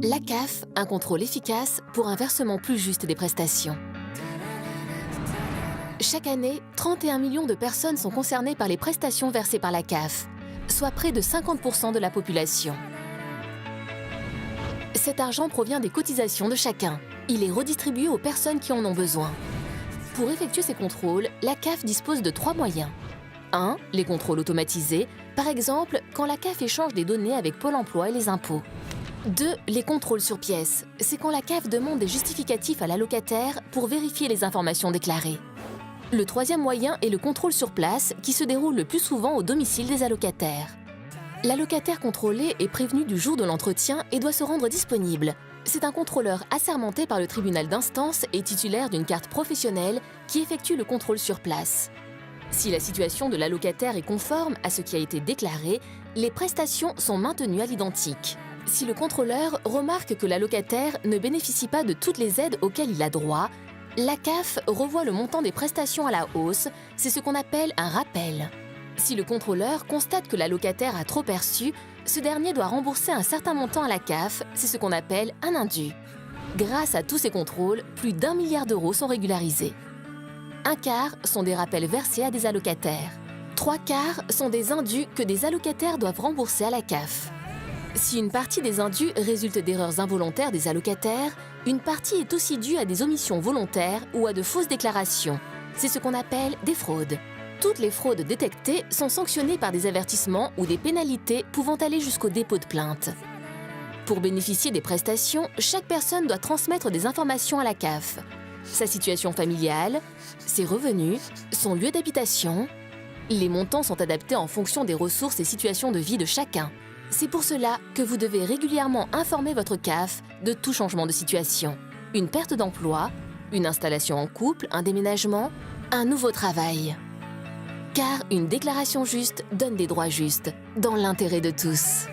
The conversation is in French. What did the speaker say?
La CAF, un contrôle efficace pour un versement plus juste des prestations. Chaque année, 31 millions de personnes sont concernées par les prestations versées par la CAF, soit près de 50% de la population. Cet argent provient des cotisations de chacun. Il est redistribué aux personnes qui en ont besoin. Pour effectuer ces contrôles, la CAF dispose de 3 moyens. 1. Les contrôles automatisés, par exemple quand la CAF échange des données avec Pôle emploi et les impôts. 2. Les contrôles sur pièces. C'est quand la CAF demande des justificatifs à l'allocataire pour vérifier les informations déclarées. Le 3e moyen est le contrôle sur place qui se déroule le plus souvent au domicile des allocataires. L'allocataire contrôlé est prévenu du jour de l'entretien et doit se rendre disponible. C'est un contrôleur assermenté par le tribunal d'instance et titulaire d'une carte professionnelle qui effectue le contrôle sur place. Si la situation de l'allocataire est conforme à ce qui a été déclaré, les prestations sont maintenues à l'identique. Si le contrôleur remarque que l'allocataire ne bénéficie pas de toutes les aides auxquelles il a droit, la CAF revoit le montant des prestations à la hausse, c'est ce qu'on appelle un rappel. Si le contrôleur constate que l'allocataire a trop perçu, ce dernier doit rembourser un certain montant à la CAF, c'est ce qu'on appelle un indu. Grâce à tous ces contrôles, plus d'1 milliard d'euros sont régularisés. 1/4 sont des rappels versés à des allocataires. 3/4 sont des indus que des allocataires doivent rembourser à la CAF. Si une partie des indus résulte d'erreurs involontaires des allocataires, une partie est aussi due à des omissions volontaires ou à de fausses déclarations. C'est ce qu'on appelle des fraudes. Toutes les fraudes détectées sont sanctionnées par des avertissements ou des pénalités pouvant aller jusqu'au dépôt de plainte. Pour bénéficier des prestations, chaque personne doit transmettre des informations à la CAF. Sa situation familiale, ses revenus, son lieu d'habitation. Les montants sont adaptés en fonction des ressources et situations de vie de chacun. C'est pour cela que vous devez régulièrement informer votre CAF de tout changement de situation. Une perte d'emploi, une installation en couple, un déménagement, un nouveau travail. Car une déclaration juste donne des droits justes, dans l'intérêt de tous.